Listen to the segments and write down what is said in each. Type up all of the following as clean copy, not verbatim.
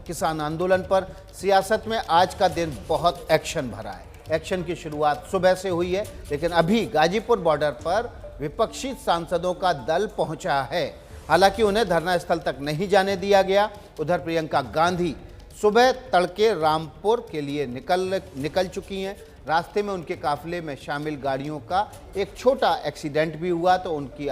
किसान आंदोलन पर सियासत में आज का दिन बहुत एक्शन भरा है। एक्शन की शुरुआत सुबह से हुई है, लेकिन अभी गाजीपुर बॉर्डर पर विपक्षी सांसदों का दल पहुंचा है। हालांकि उन्हें धरना स्थल तक नहीं जाने दिया गया। उधर प्रियंका गांधी सुबह तड़के रामपुर के लिए निकल चुकी हैं। रास्ते में उनके काफिले में शामिल गाड़ियों का एक छोटा एक्सीडेंट भी हुआ, तो उनकी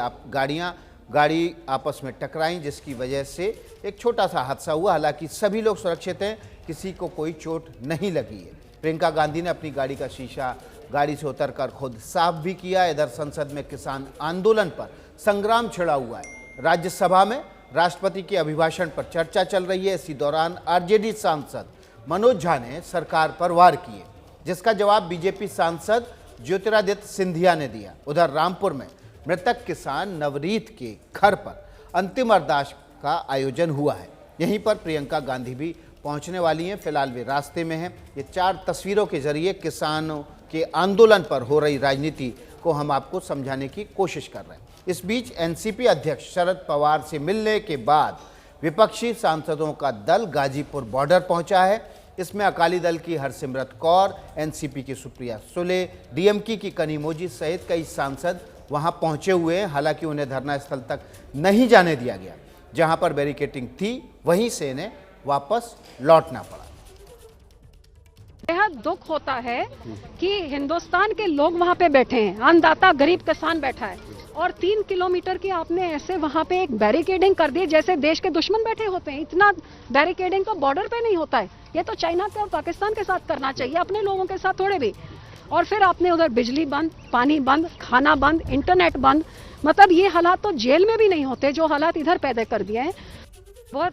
गाड़ी आपस में टकराई, जिसकी वजह से एक छोटा सा हादसा हुआ। हालांकि सभी लोग सुरक्षित हैं, किसी को कोई चोट नहीं लगी है। प्रियंका गांधी ने अपनी गाड़ी का शीशा गाड़ी से उतरकर खुद साफ भी किया। इधर संसद में किसान आंदोलन पर संग्राम छिड़ा हुआ है। राज्यसभा में राष्ट्रपति के अभिभाषण पर चर्चा चल रही है। इसी दौरान आरजेडी सांसद मनोज झा ने सरकार पर वार किए, जिसका जवाब बीजेपी सांसद ज्योतिरादित्य सिंधिया ने दिया। उधर रामपुर में मृतक किसान नवरीत के घर पर अंतिम अरदास का आयोजन हुआ है। यहीं पर प्रियंका गांधी भी पहुंचने वाली हैं। फिलहाल वे रास्ते में हैं। ये 4 तस्वीरों के जरिए किसानों के आंदोलन पर हो रही राजनीति को हम आपको समझाने की कोशिश कर रहे हैं। इस बीच एनसीपी अध्यक्ष शरद पवार से मिलने के बाद विपक्षी सांसदों का दल गाजीपुर बॉर्डर पहुंचा है। इसमें अकाली दल की हरसिमरत कौर, एनसीपी की सुप्रिया सुले, डीएमके की कनिमोझी सहित कई सांसद वहां पहुंचे हुए हैं। हालांकि उन्हें धरना स्थल तक नहीं जाने दिया गया। जहां पर बैरिकेडिंग थी, वहीं से इन्हें वापस लौटना पड़ा। बेहद दुख होता है कि हिंदुस्तान के लोग वहाँ पे बैठे हैं, अन्नदाता गरीब किसान बैठा है, और 3 किलोमीटर की आपने ऐसे वहाँ पे एक बैरिकेडिंग कर दी जैसे देश के दुश्मन बैठे होते हैं। इतना बैरिकेडिंग तो बॉर्डर पे नहीं होता है, ये तो चाइना के और पाकिस्तान के साथ करना चाहिए, अपने लोगों के साथ थोड़े भी। और फिर आपने उधर बिजली बंद, पानी बंद, खाना बंद, इंटरनेट बंद। मतलब ये हालात तो जेल में भी नहीं होते जो हालात इधर पैदा कर दिए हैं। बहुत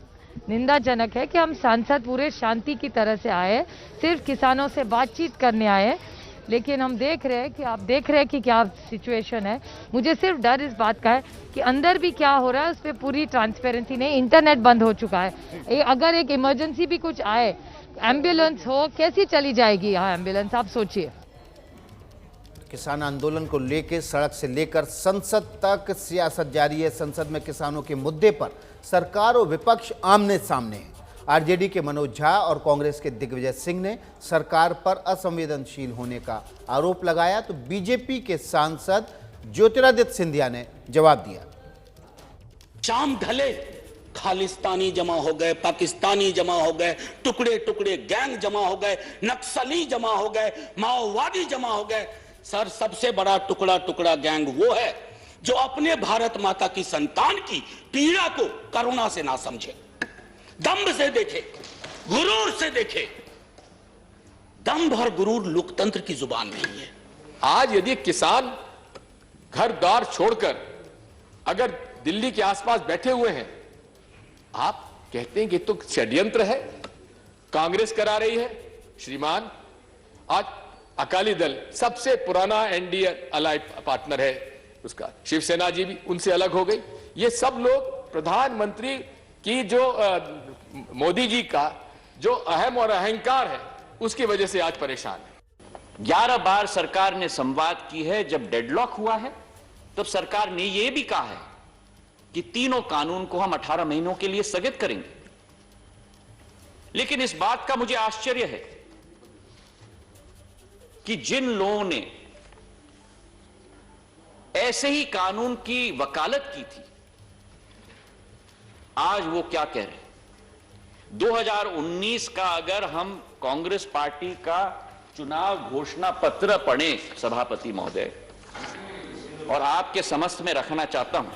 निंदाजनक है कि हम सांसद पूरे शांति की तरह से आए, सिर्फ किसानों से बातचीत करने आए, लेकिन हम देख रहे हैं कि आप देख रहे हैं कि क्या सिचुएशन है। मुझे सिर्फ डर इस बात का है कि अंदर भी क्या हो रहा है उस पर पूरी ट्रांसपेरेंसी नहीं। इंटरनेट बंद हो चुका है। अगर एक इमरजेंसी भी कुछ आए, एम्बुलेंस हो, कैसी चली जाएगी यहाँ एम्बुलेंस, आप सोचिए। किसान आंदोलन को लेकर सड़क से लेकर संसद तक सियासत जारी है। संसद में किसानों के मुद्दे पर सरकार और विपक्ष आमने सामने हैं। आरजेडी के मनोज झा और कांग्रेस के दिग्विजय सिंह ने सरकार पर असंवेदनशील होने का आरोप लगाया, तो बीजेपी के सांसद ज्योतिरादित्य सिंधिया ने जवाब दिया। शाम ढले खालिस्तानी जमा हो गए, पाकिस्तानी जमा हो गए, टुकड़े टुकड़े गैंग जमा हो गए, नक्सली जमा हो गए, माओवादी जमा हो गए। सर, सबसे बड़ा टुकड़ा टुकड़ा गैंग वो है जो अपने भारत माता की संतान की पीड़ा को करुणा से ना समझे, दंभ से देखे, गुरूर से देखे। दंभ और गुरूर लोकतंत्र की जुबान नहीं है। आज यदि किसान घर द्वार छोड़कर अगर दिल्ली के आसपास बैठे हुए हैं, आप कहते हैं कि तो षड्यंत्र है, कांग्रेस करा रही है। श्रीमान, आज अकाली दल सबसे पुराना एनडीए अलाइड पार्टनर है उसका, शिवसेना जी भी उनसे अलग हो गई। ये सब लोग प्रधानमंत्री की जो मोदी जी का जो अहम और अहंकार है, उसकी वजह से आज परेशान है। 11 बार सरकार ने संवाद की है। जब डेडलॉक हुआ है तब सरकार ने यह भी कहा है कि तीनों कानून को हम 18 महीनों के लिए स्थगित करेंगे। लेकिन इस बात का मुझे आश्चर्य है कि जिन लोगों ने ऐसे ही कानून की वकालत की थी, आज वो क्या कह रहे हैं। 2019 का अगर हम कांग्रेस पार्टी का चुनाव घोषणा पत्र पढ़ें सभापति महोदय, और आपके समस्त में रखना चाहता हूं,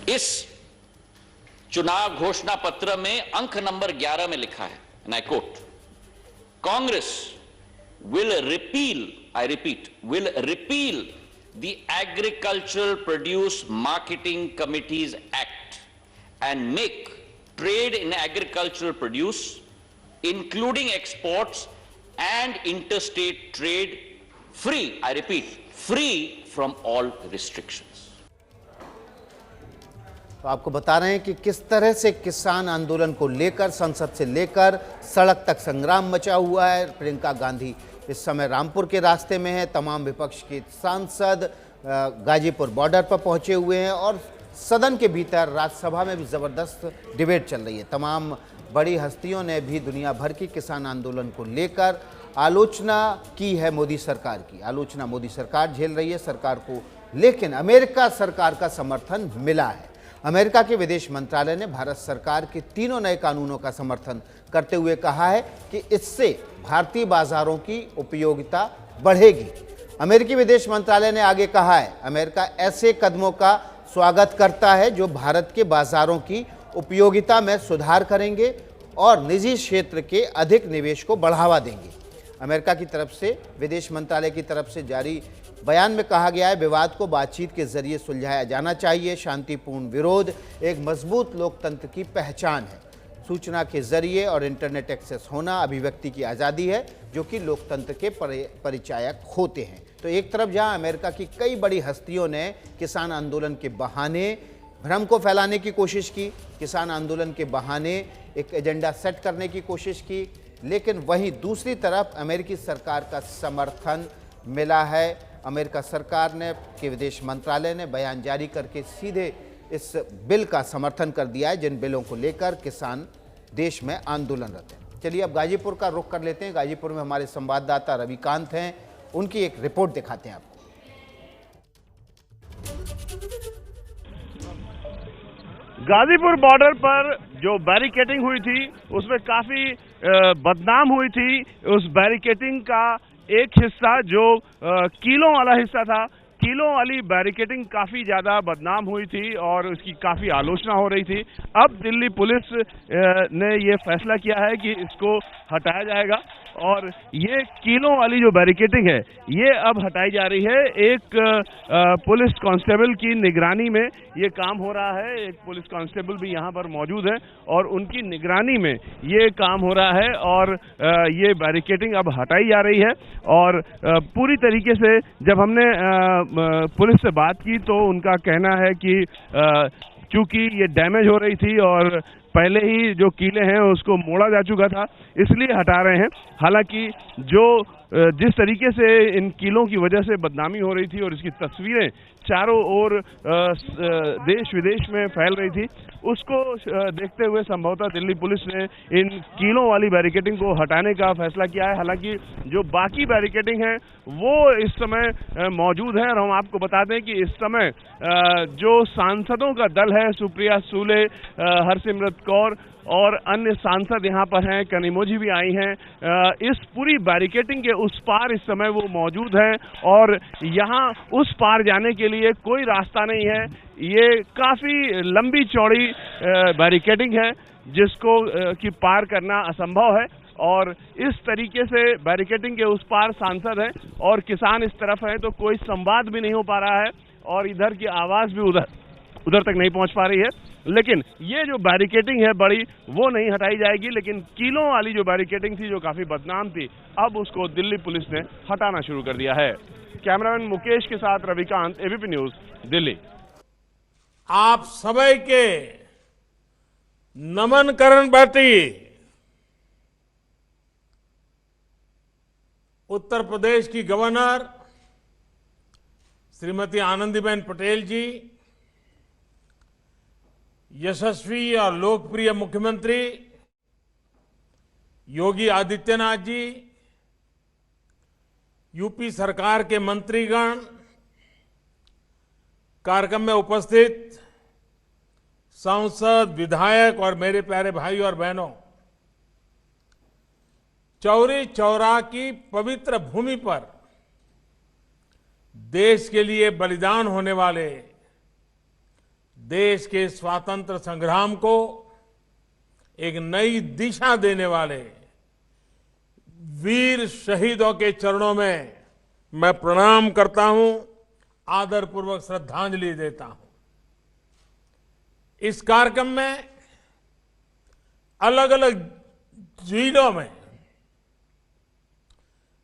इस चुनाव घोषणा पत्र में अंक नंबर 11 में लिखा है, and I quote, Congress will repeal, I repeat, will repeal the Agricultural Produce Marketing Committees Act and make trade in agricultural produce, including exports and interstate trade, free, I repeat, free from all restrictions. तो आपको बता रहे हैं कि किस तरह से किसान आंदोलन को लेकर संसद से लेकर सड़क तक संग्राम मचा हुआ है। प्रियंका गांधी इस समय रामपुर के रास्ते में है। तमाम विपक्ष के सांसद गाजीपुर बॉर्डर पर पहुंचे हुए हैं और सदन के भीतर राज्यसभा में भी ज़बरदस्त डिबेट चल रही है। तमाम बड़ी हस्तियों ने भी दुनिया भर की किसान आंदोलन को लेकर आलोचना की है मोदी सरकार की। आलोचना मोदी सरकार झेल रही है सरकार को, लेकिन अमेरिका सरकार का समर्थन मिला है। अमेरिका के विदेश मंत्रालय ने भारत सरकार के तीनों नए कानूनों का समर्थन करते हुए कहा है कि इससे भारतीय बाजारों की उपयोगिता बढ़ेगी। अमेरिकी विदेश मंत्रालय ने आगे कहा है, अमेरिका ऐसे कदमों का स्वागत करता है जो भारत के बाजारों की उपयोगिता में सुधार करेंगे और निजी क्षेत्र के अधिक निवेश को बढ़ावा देंगे। अमेरिका की तरफ से, विदेश मंत्रालय की तरफ से जारी बयान में कहा गया है, विवाद को बातचीत के जरिए सुलझाया जाना चाहिए। शांतिपूर्ण विरोध एक मजबूत लोकतंत्र की पहचान है। सूचना के जरिए और इंटरनेट एक्सेस होना अभिव्यक्ति की आज़ादी है, जो कि लोकतंत्र के परिचायक होते हैं। तो एक तरफ जहां अमेरिका की कई बड़ी हस्तियों ने किसान आंदोलन के बहाने भ्रम को फैलाने की कोशिश की, किसान आंदोलन के बहाने एक एजेंडा सेट करने की कोशिश की, लेकिन वहीं दूसरी तरफ अमेरिकी सरकार का समर्थन मिला है। अमेरिका सरकार ने के विदेश मंत्रालय ने बयान जारी करके सीधे इस बिल का समर्थन कर दिया है, जिन बिलों को लेकर किसान देश में आंदोलनरत हैं। चलिए अब गाजीपुर का रुख कर लेते हैं। गाजीपुर में हमारे संवाददाता रविकांत हैं, उनकी एक रिपोर्ट दिखाते हैं आपको। गाजीपुर बॉर्डर पर जो बैरिकेडिंग हुई थी उसमें काफी बदनाम हुई थी। उस बैरिकेडिंग का एक हिस्सा जो कीलों वाला हिस्सा था, कीलों वाली बैरिकेडिंग काफी ज्यादा बदनाम हुई थी और उसकी काफी आलोचना हो रही थी। अब दिल्ली पुलिस ने ये फैसला किया है कि इसको हटाया जाएगा और ये कीलों वाली जो बैरिकेडिंग है ये अब हटाई जा रही है। एक पुलिस कांस्टेबल की निगरानी में ये काम हो रहा है। एक पुलिस कांस्टेबल भी यहाँ पर मौजूद है और उनकी निगरानी में ये काम हो रहा है और ये बैरिकेडिंग अब हटाई जा रही है। और पूरी तरीके से जब हमने पुलिस से बात की तो उनका कहना है कि चूंकि ये डैमेज हो रही थी और पहले ही जो कीले हैं उसको मोड़ा जा चुका था, इसलिए हटा रहे हैं। हालांकि जो जिस तरीके से इन कीलों की वजह से बदनामी हो रही थी और इसकी तस्वीरें चारों ओर देश विदेश में फैल रही थी, उसको देखते हुए संभवतः दिल्ली पुलिस ने इन कीलों वाली बैरिकेडिंग को हटाने का फैसला किया है। हालांकि जो बाकी बैरिकेडिंग है वो इस समय मौजूद है। और हम आपको बता दें कि इस समय जो सांसदों का दल है, सुप्रिया सूले, हरसिमरत कौर और अन्य सांसद यहाँ पर हैं, कनिमोझी भी आई हैं, इस पूरी बैरिकेडिंग के उस पार इस समय वो मौजूद हैं और यहाँ उस पार जाने के लिए कोई रास्ता नहीं है। ये काफी लंबी चौड़ी बैरिकेडिंग है जिसको कि पार करना असंभव है और इस तरीके से बैरिकेडिंग के उस पार सांसद हैं और किसान इस तरफ हैं, तो कोई संवाद भी नहीं हो पा रहा है और इधर की आवाज भी उधर तक नहीं पहुंच पा रही है। लेकिन ये जो बैरिकेडिंग है बड़ी, वो नहीं हटाई जाएगी, लेकिन कीलों वाली जो बैरिकेडिंग थी जो काफी बदनाम थी, अब उसको दिल्ली पुलिस ने हटाना शुरू कर दिया है। कैमरामैन मुकेश के साथ रविकांत, एबीपी न्यूज, दिल्ली। आप सभी के नमन करण बैठी उत्तर प्रदेश की गवर्नर श्रीमती आनंदीबेन पटेल जी, यशस्वी और लोकप्रिय मुख्यमंत्री योगी आदित्यनाथ जी, यूपी सरकार के मंत्रीगण, कार्यक्रम में उपस्थित सांसद, विधायक और मेरे प्यारे भाई और बहनों, चौरी चौरा की पवित्र भूमि पर देश के लिए बलिदान होने वाले, देश के स्वातंत्र संग्राम को एक नई दिशा देने वाले वीर शहीदों के चरणों में मैं प्रणाम करता हूं, आदरपूर्वक श्रद्धांजलि देता हूं। इस कार्यक्रम में अलग अलग जिलों में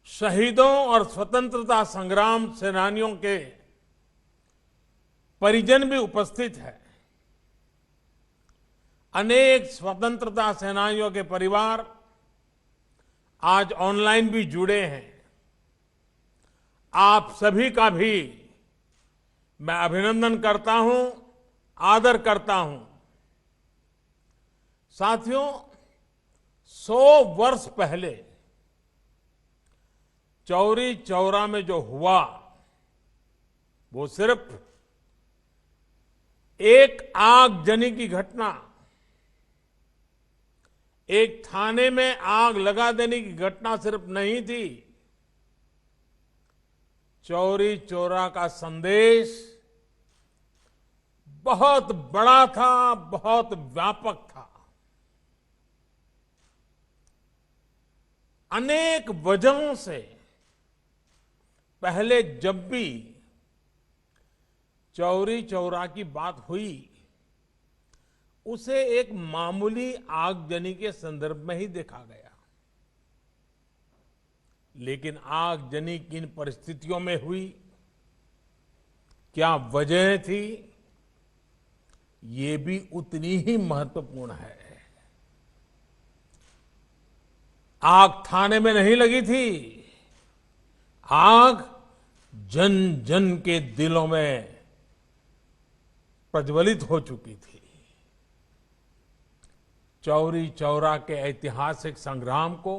शहीदों और स्वतंत्रता संग्राम सेनानियों के परिजन भी उपस्थित है। अनेक स्वतंत्रता सेनानियों के परिवार आज ऑनलाइन भी जुड़े हैं। आप सभी का भी मैं अभिनंदन करता हूं, आदर करता हूं। साथियों, 100 वर्ष पहले चौरी चौरा में जो हुआ वो सिर्फ एक आगजनी की घटना, एक थाने में आग लगा देने की घटना सिर्फ नहीं थी। चौरी चौरा का संदेश बहुत बड़ा था, बहुत व्यापक था। अनेक वजहों से पहले जब भी चौरी चौरा की बात हुई उसे एक मामूली आगजनी के संदर्भ में ही देखा गया, लेकिन आगजनी किन परिस्थितियों में हुई, क्या वजह थी, ये भी उतनी ही महत्वपूर्ण है। आग थाने में नहीं लगी थी, आग जन जन के दिलों में प्रज्वलित हो चुकी थी। चौरी चौरा के ऐतिहासिक संग्राम को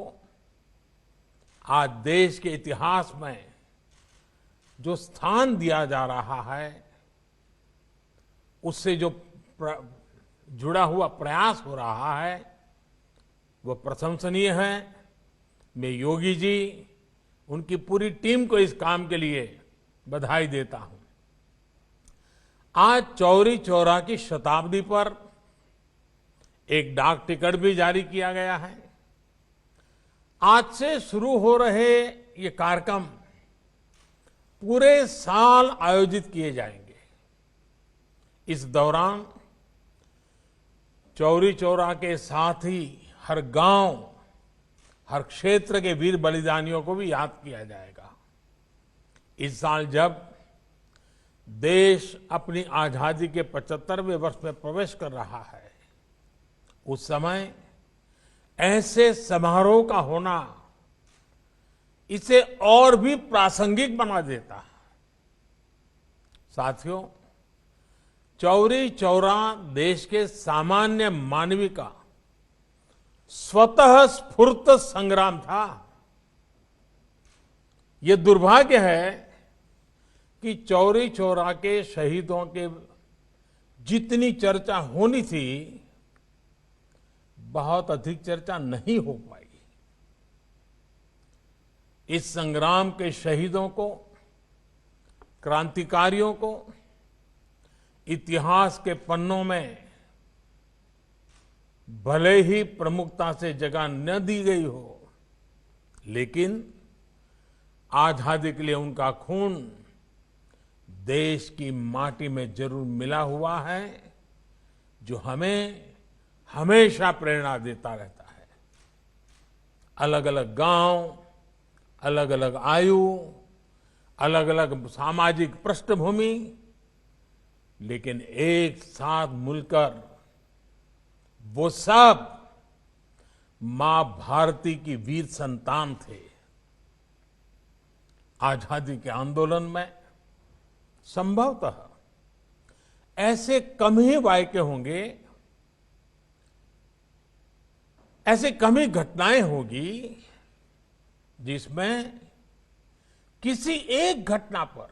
आज देश के इतिहास में जो स्थान दिया जा रहा है, उससे जो जुड़ा हुआ प्रयास हो रहा है वो प्रशंसनीय है। मैं योगी जी, उनकी पूरी टीम को इस काम के लिए बधाई देता हूं। आज चौरी चौरा की शताब्दी पर एक डाक टिकट भी जारी किया गया है। आज से शुरू हो रहे ये कार्यक्रम पूरे साल आयोजित किए जाएंगे। इस दौरान चौरी चौरा के साथ ही हर गांव, हर क्षेत्र के वीर बलिदानियों को भी याद किया जाएगा। इस साल जब देश अपनी आजादी के 75वें वर्ष में प्रवेश कर रहा है, उस समय ऐसे समारोह का होना इसे और भी प्रासंगिक बना देता है। साथियों, चौरी चौरा देश के सामान्य मानवी का स्वतः स्फूर्त संग्राम था। ये दुर्भाग्य है कि चौरी चौरा के शहीदों के जितनी चर्चा होनी थी, बहुत अधिक चर्चा नहीं हो पाई। इस संग्राम के शहीदों को, क्रांतिकारियों को इतिहास के पन्नों में भले ही प्रमुखता से जगह न दी गई हो, लेकिन आजादी के लिए उनका खून देश की माटी में जरूर मिला हुआ है, जो हमें हमेशा प्रेरणा देता रहता है। अलग अलग गांव, अलग अलग आयु, अलग अलग सामाजिक पृष्ठभूमि, लेकिन एक साथ मिलकर वो सब मां भारती की वीर संतान थे। आजादी के आंदोलन में संभवतः ऐसे कम ही वाक्य होंगे, ऐसे कम ही घटनाएं होगी जिसमें किसी एक घटना पर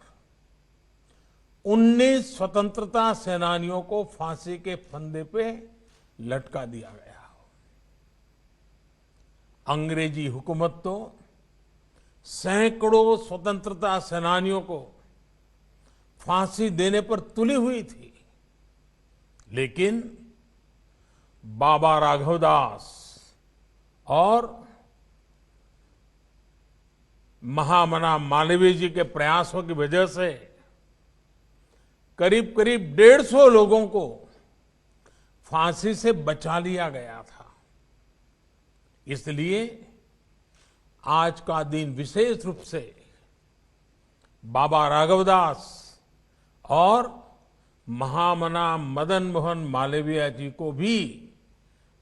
19 स्वतंत्रता सेनानियों को फांसी के फंदे पे लटका दिया गया हो। अंग्रेजी हुकूमत तो सैकड़ों स्वतंत्रता सेनानियों को फांसी देने पर तुली हुई थी, लेकिन बाबा राघवदास और महामना मालवीय जी के प्रयासों की वजह से करीब करीब 150 लोगों को फांसी से बचा लिया गया था। इसलिए आज का दिन विशेष रूप से बाबा राघवदास और महामना मदन मोहन मालवीय जी को भी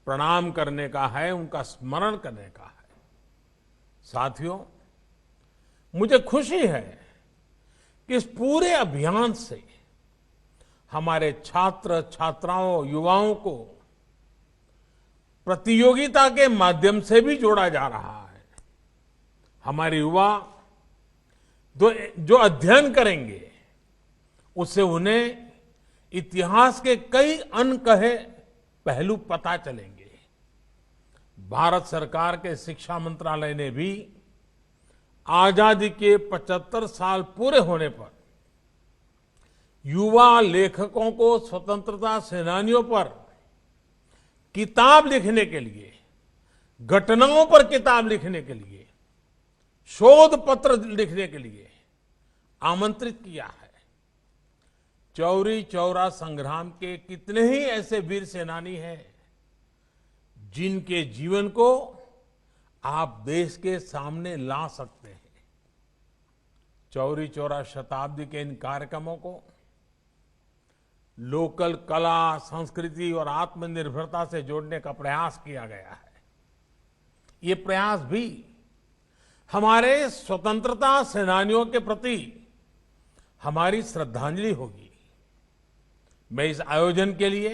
प्रणाम करने का है, उनका स्मरण करने का है। साथियों, मुझे खुशी है कि इस पूरे अभियान से हमारे छात्र छात्राओं युवाओं को प्रतियोगिता के माध्यम से भी जोड़ा जा रहा है। हमारे युवा जो अध्ययन करेंगे उससे उन्हें इतिहास के कई अनकहे पहलू पता चलेंगे। भारत सरकार के शिक्षा मंत्रालय ने भी आजादी के 75 साल पूरे होने पर युवा लेखकों को स्वतंत्रता सेनानियों पर किताब लिखने के लिए, घटनाओं पर किताब लिखने के लिए, शोध पत्र लिखने के लिए आमंत्रित किया है। चौरी चौरा संग्राम के कितने ही ऐसे वीर सेनानी हैं जिनके जीवन को आप देश के सामने ला सकते हैं। चौरी चौरा शताब्दी के इन कार्यक्रमों को लोकल कला, संस्कृति और आत्मनिर्भरता से जोड़ने का प्रयास किया गया है। ये प्रयास भी हमारे स्वतंत्रता सेनानियों के प्रति हमारी श्रद्धांजलि होगी। मैं इस आयोजन के लिए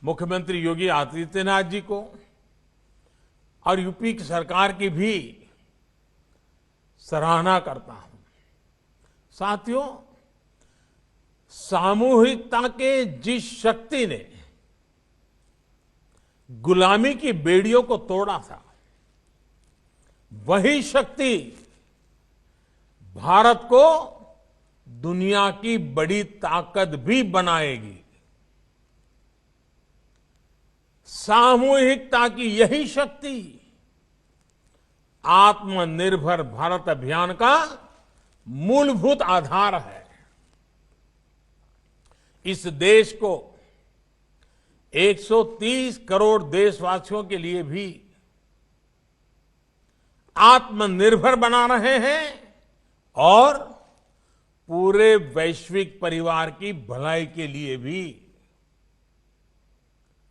मुख्यमंत्री योगी आदित्यनाथ जी को और यूपी की सरकार की भी सराहना करता हूं। साथियों, सामूहिकता के जिस शक्ति ने गुलामी की बेड़ियों को तोड़ा था, वही शक्ति भारत को दुनिया की बड़ी ताकत भी बनाएगी। सामूहिकता की यही शक्ति आत्मनिर्भर भारत अभियान का मूलभूत आधार है। इस देश को 130 करोड़ देशवासियों के लिए भी आत्मनिर्भर बना रहे हैं और पूरे वैश्विक परिवार की भलाई के लिए भी।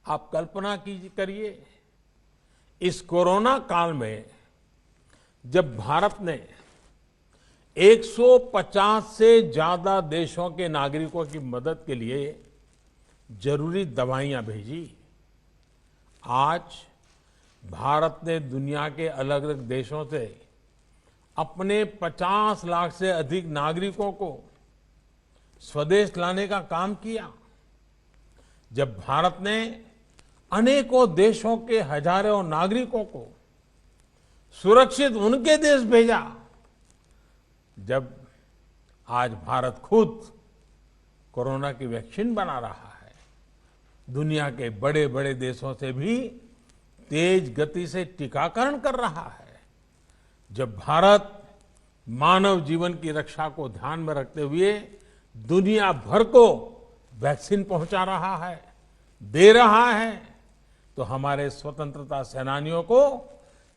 आप कल्पना करिए, इस कोरोना काल में जब भारत ने 150 से ज्यादा देशों के नागरिकों की मदद के लिए जरूरी दवाइयां भेजी, आज भारत ने दुनिया के अलग अलग देशों से अपने 50 लाख से अधिक नागरिकों को स्वदेश लाने का काम किया। जब भारत ने अनेकों देशों के हजारों नागरिकों को सुरक्षित उनके देश भेजा, जब आज भारत खुद कोरोना की वैक्सीन बना रहा है, दुनिया के बड़े बड़े देशों से भी तेज गति से टीकाकरण कर रहा है, जब भारत मानव जीवन की रक्षा को ध्यान में रखते हुए दुनिया भर को वैक्सीन पहुंचा रहा है, दे रहा है, तो हमारे स्वतंत्रता सेनानियों को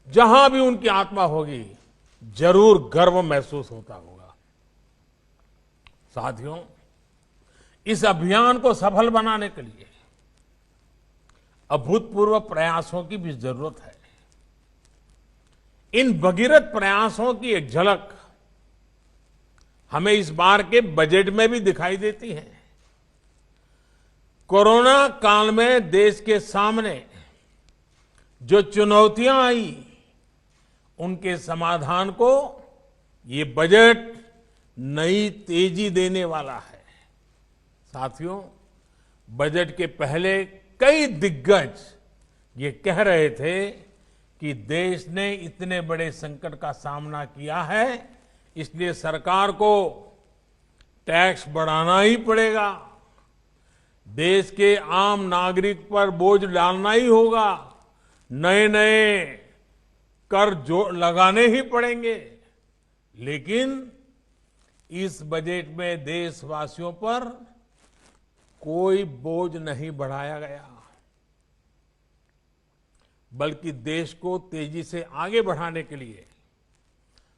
जहां भी उनकी आत्मा होगी जरूर गर्व महसूस होता होगा। साथियों, इस अभियान को सफल बनाने के लिए अभूतपूर्व प्रयासों की भी जरूरत है। इन भगीरथ प्रयासों की एक झलक हमें इस बार के बजट में भी दिखाई देती है। कोरोना काल में देश के सामने जो चुनौतियां आई, उनके समाधान को ये बजट नई तेजी देने वाला है। साथियों, बजट के पहले कई दिग्गज ये कह रहे थे कि देश ने इतने बड़े संकट का सामना किया है, इसलिए सरकार को टैक्स बढ़ाना ही पड़ेगा, देश के आम नागरिक पर बोझ डालना ही होगा, नए नए कर जो लगाने ही पड़ेंगे। लेकिन इस बजट में देशवासियों पर कोई बोझ नहीं बढ़ाया गया, बल्कि देश को तेजी से आगे बढ़ाने के लिए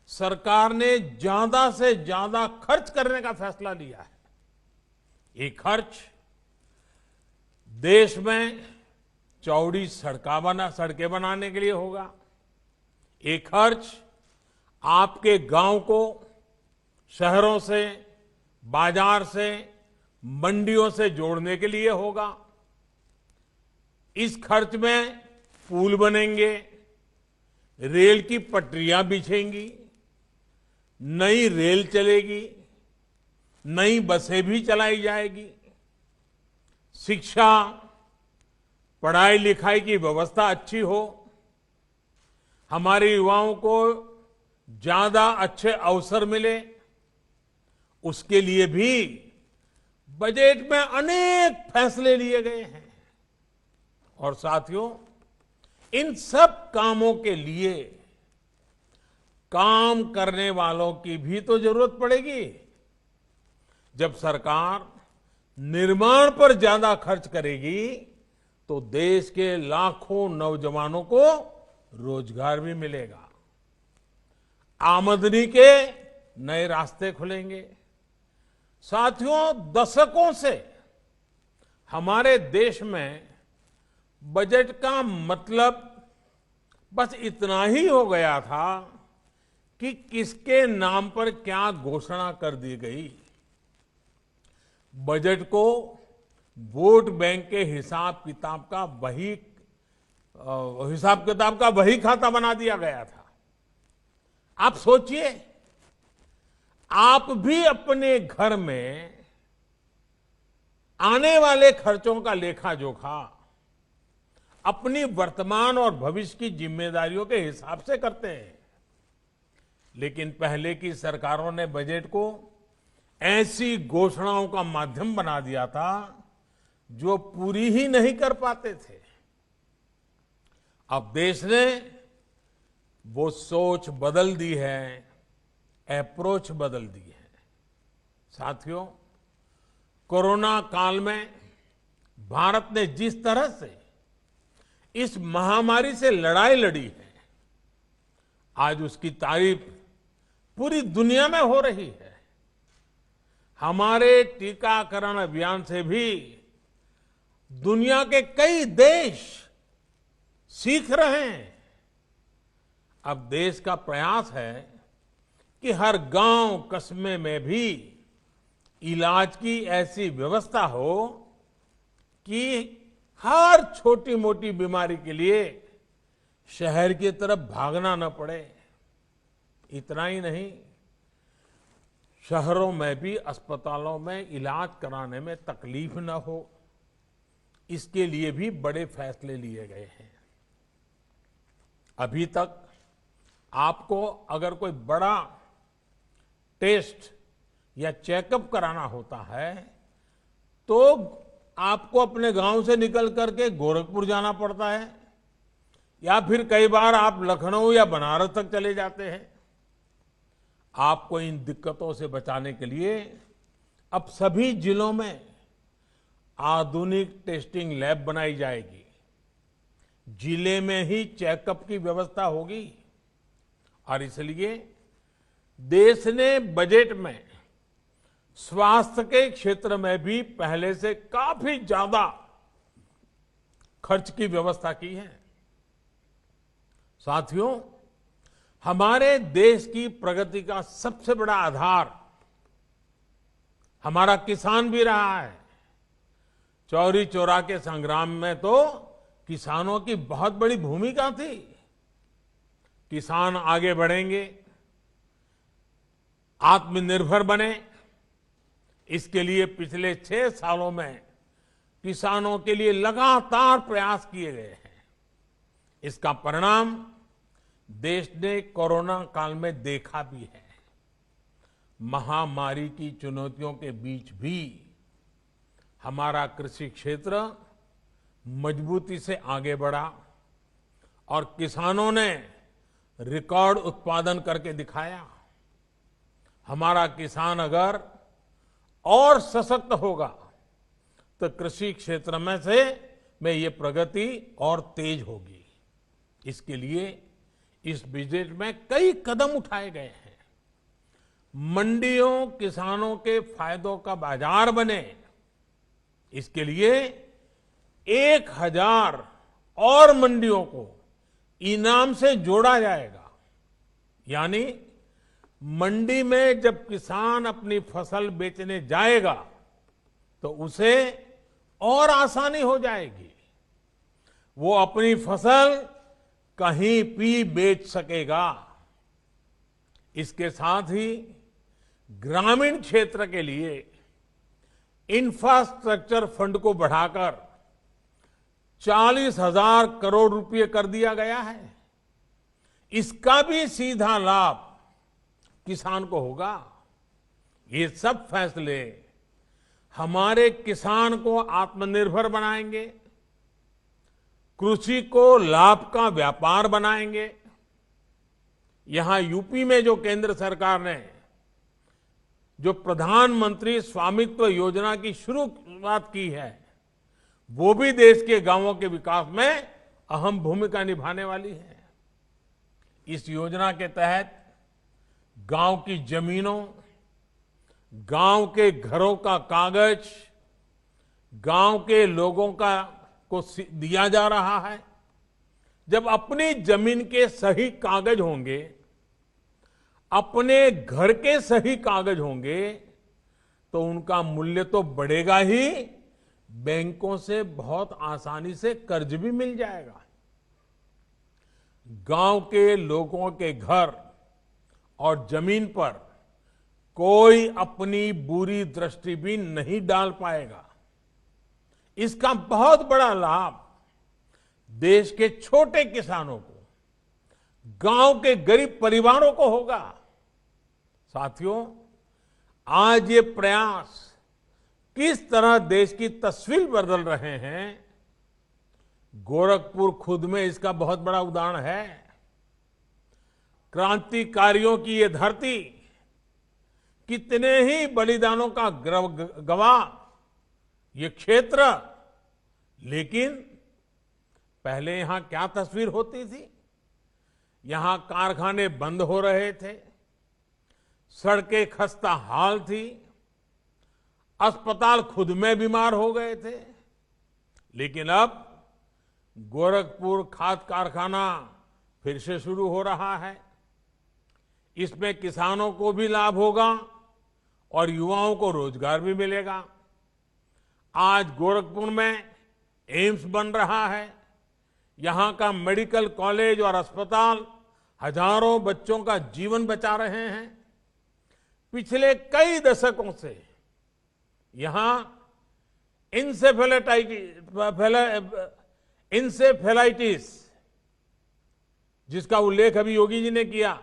सरकार ने ज्यादा से ज्यादा खर्च करने का फैसला लिया है। ये खर्च देश में चौड़ी सड़कें बनाने के लिए होगा, ये खर्च आपके गांव को शहरों से, बाजार से मंडियों से जोड़ने के लिए होगा। इस खर्च में पुल बनेंगे, रेल की पटरियां बिछेंगी, नई रेल चलेगी, नई बसें भी चलाई जाएगी, शिक्षा, पढ़ाई लिखाई की व्यवस्था अच्छी हो, हमारे युवाओं को ज्यादा अच्छे अवसर मिले, उसके लिए भी बजट में अनेक फैसले लिए गए हैं। और साथियों, इन सब कामों के लिए काम करने वालों की भी तो जरूरत पड़ेगी। जब सरकार निर्माण पर ज्यादा खर्च करेगी तो देश के लाखों नौजवानों को रोजगार भी मिलेगा, आमदनी के नए रास्ते खुलेंगे। साथियों, दशकों से हमारे देश में बजट का मतलब बस इतना ही हो गया था कि किसके नाम पर क्या घोषणा कर दी गई। बजट को वोट बैंक के हिसाब किताब का वही खाता बना दिया गया था। आप सोचिए, आप भी अपने घर में आने वाले खर्चों का लेखा जोखा अपनी वर्तमान और भविष्य की जिम्मेदारियों के हिसाब से करते हैं। लेकिन पहले की सरकारों ने बजट को ऐसी घोषणाओं का माध्यम बना दिया था जो पूरी ही नहीं कर पाते थे। अब देश ने वो सोच बदल दी है, अप्रोच बदल दी है। साथियों, कोरोना काल में भारत ने जिस तरह से इस महामारी से लड़ाई लड़ी है, आज उसकी तारीफ पूरी दुनिया में हो रही है। हमारे टीकाकरण अभियान से भी दुनिया के कई देश सीख रहे हैं। अब देश का प्रयास है कि हर गांव कस्बे में भी इलाज की ऐसी व्यवस्था हो कि हर छोटी मोटी बीमारी के लिए शहर की तरफ भागना न पड़े। इतना ही नहीं, शहरों में भी अस्पतालों में इलाज कराने में तकलीफ न हो, इसके लिए भी बड़े फैसले लिए गए हैं। अभी तक आपको अगर कोई बड़ा टेस्ट या चेकअप कराना होता है तो आपको अपने गांव से निकल करके गोरखपुर जाना पड़ता है, या फिर कई बार आप लखनऊ या बनारस तक चले जाते हैं। आपको इन दिक्कतों से बचाने के लिए अब सभी जिलों में आधुनिक टेस्टिंग लैब बनाई जाएगी, जिले में ही चेकअप की व्यवस्था होगी। और इसलिए देश ने बजट में स्वास्थ्य के क्षेत्र में भी पहले से काफी ज्यादा खर्च की व्यवस्था की है। साथियों, हमारे देश की प्रगति का सबसे बड़ा आधार हमारा किसान भी रहा है। चौरी चौरा के संग्राम में तो किसानों की बहुत बड़ी भूमिका थी। किसान आगे बढ़ेंगे, आत्मनिर्भर बने, इसके लिए पिछले 6 सालों में किसानों के लिए लगातार प्रयास किए गए हैं। इसका परिणाम देश ने कोरोना काल में देखा भी है। महामारी की चुनौतियों के बीच भी हमारा कृषि क्षेत्र मजबूती से आगे बढ़ा और किसानों ने रिकॉर्ड उत्पादन करके दिखाया। हमारा किसान अगर और सशक्त होगा तो कृषि क्षेत्र में ये प्रगति और तेज होगी। इसके लिए इस बजट में कई कदम उठाए गए हैं। मंडियों किसानों के फायदों का बाजार बने, इसके लिए 1000 और मंडियों को इनाम से जोड़ा जाएगा। यानी मंडी में जब किसान अपनी फसल बेचने जाएगा तो उसे और आसानी हो जाएगी। वो अपनी फसल कहीं भी बेच सकेगा। इसके साथ ही ग्रामीण क्षेत्र के लिए इंफ्रास्ट्रक्चर फंड को बढ़ाकर 40,000 करोड़ रुपए कर दिया गया है। इसका भी सीधा लाभ किसान को होगा। ये सब फैसले हमारे किसान को आत्मनिर्भर बनाएंगे, कृषि को लाभ का व्यापार बनाएंगे। यहां यूपी में जो केंद्र सरकार ने जो प्रधानमंत्री स्वामित्व योजना की शुरुआत की है, वो भी देश के गांवों के विकास में अहम भूमिका निभाने वाली है। इस योजना के तहत गांव की जमीनों, गांव के घरों का कागज गांव के लोगों को दिया जा रहा है। जब अपनी जमीन के सही कागज होंगे, अपने घर के सही कागज होंगे, तो उनका मूल्य तो बढ़ेगा ही, बैंकों से बहुत आसानी से कर्ज भी मिल जाएगा। गांव के लोगों के घर और जमीन पर कोई अपनी बुरी दृष्टि भी नहीं डाल पाएगा। इसका बहुत बड़ा लाभ देश के छोटे किसानों को, गांव के गरीब परिवारों को होगा। साथियों, आज ये प्रयास किस तरह देश की तस्वीर बदल रहे हैं, गोरखपुर खुद में इसका बहुत बड़ा उदाहरण है। क्रांतिकारियों की ये धरती कितने ही बलिदानों का गवाह ये क्षेत्र, लेकिन पहले यहां क्या तस्वीर होती थी? यहां कारखाने बंद हो रहे थे, सड़कें खस्ता हाल थी, अस्पताल खुद में बीमार हो गए थे। लेकिन अब गोरखपुर खाद कारखाना फिर से शुरू हो रहा है। इसमें किसानों को भी लाभ होगा और युवाओं को रोजगार भी मिलेगा। आज गोरखपुर में एम्स बन रहा है। यहां का मेडिकल कॉलेज और अस्पताल हजारों बच्चों का जीवन बचा रहे हैं। पिछले कई दशकों से यहां इंसेफेलाइटिस, जिसका उल्लेख अभी योगी जी ने किया,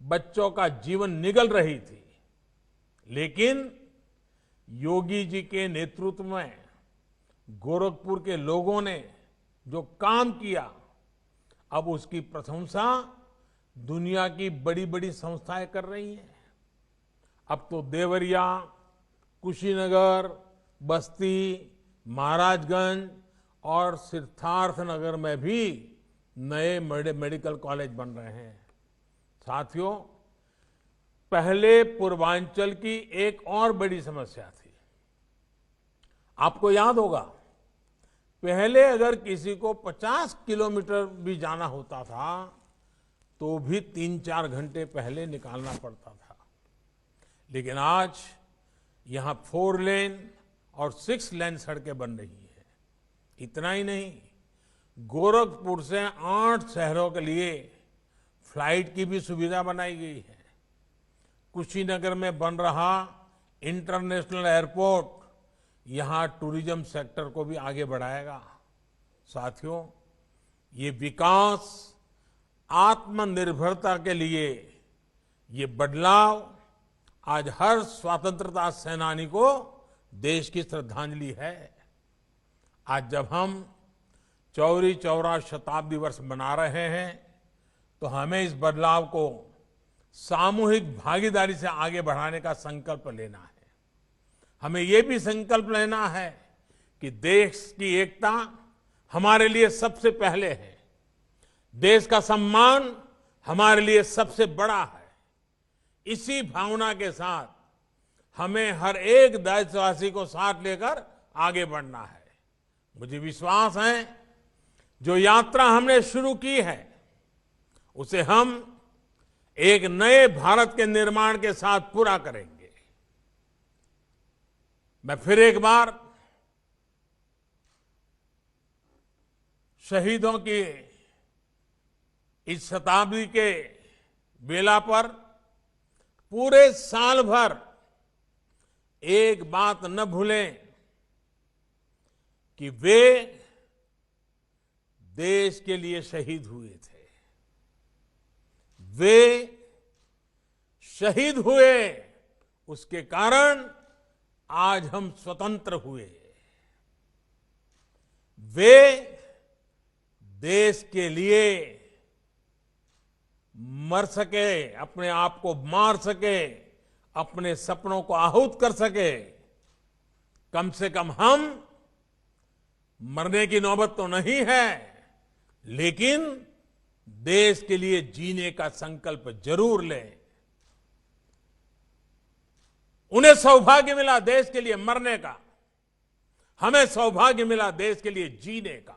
बच्चों का जीवन निगल रही थी। लेकिन योगी जी के नेतृत्व में गोरखपुर के लोगों ने जो काम किया, अब उसकी प्रशंसा दुनिया की बड़ी बड़ी संस्थाएं कर रही हैं। अब तो देवरिया, कुशीनगर, बस्ती, महाराजगंज और सिद्धार्थनगर में भी नए मेडिकल कॉलेज बन रहे हैं। साथियों, पहले पूर्वांचल की एक और बड़ी समस्या थी। आपको याद होगा, पहले अगर किसी को 50 किलोमीटर भी जाना होता था तो भी 3-4 घंटे पहले निकालना पड़ता था। लेकिन आज यहां 4 लेन और 6 लेन सड़कें बन रही है। इतना ही नहीं, गोरखपुर से 8 शहरों के लिए फ्लाइट की भी सुविधा बनाई गई है। कुशीनगर में बन रहा इंटरनेशनल एयरपोर्ट यहां टूरिज्म सेक्टर को भी आगे बढ़ाएगा। साथियों, ये विकास, आत्मनिर्भरता के लिए ये बदलाव आज हर स्वतंत्रता सेनानी को देश की श्रद्धांजलि है। आज जब हम चौरी चौरा शताब्दी वर्ष मना रहे हैं, तो हमें इस बदलाव को सामूहिक भागीदारी से आगे बढ़ाने का संकल्प लेना है। हमें ये भी संकल्प लेना है कि देश की एकता हमारे लिए सबसे पहले है, देश का सम्मान हमारे लिए सबसे बड़ा है। इसी भावना के साथ हमें हर एक देशवासी को साथ लेकर आगे बढ़ना है। मुझे विश्वास है, जो यात्रा हमने शुरू की है, उसे हम एक नए भारत के निर्माण के साथ पूरा करेंगे। मैं फिर एक बार शहीदों की इस शताब्दी के बेला पर पूरे साल भर एक बात न भूलें कि वे देश के लिए शहीद हुए थे। वे शहीद हुए, उसके कारण आज हम स्वतंत्र हुए। वे देश के लिए मर सके, अपने आप को मार सके, अपने सपनों को आहूत कर सके। कम से कम हम मरने की नौबत तो नहीं है, लेकिन देश के लिए जीने का संकल्प जरूर लें। उन्हें सौभाग्य मिला देश के लिए मरने का, हमें सौभाग्य मिला देश के लिए जीने का।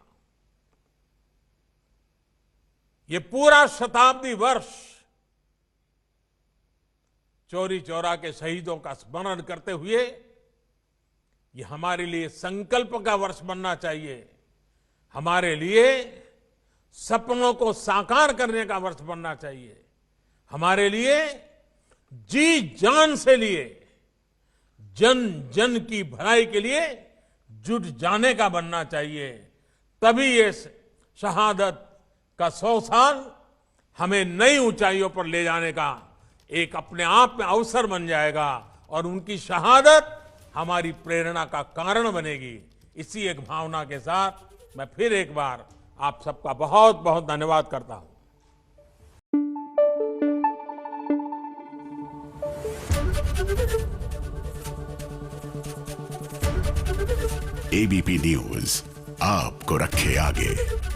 ये पूरा शताब्दी वर्ष चौरी चौरा के शहीदों का स्मरण करते हुए ये हमारे लिए संकल्प का वर्ष बनना चाहिए, हमारे लिए सपनों को साकार करने का वर्ष बनना चाहिए, हमारे लिए जी जान से लिए जन जन की भलाई के लिए जुट जाने का बनना चाहिए। तभी ये शहादत का 100 साल हमें नई ऊंचाइयों पर ले जाने का एक अपने आप में अवसर बन जाएगा और उनकी शहादत हमारी प्रेरणा का कारण बनेगी। इसी एक भावना के साथ मैं फिर एक बार आप सबका बहुत बहुत धन्यवाद करता हूं। एबीपी न्यूज आपको रखे आगे।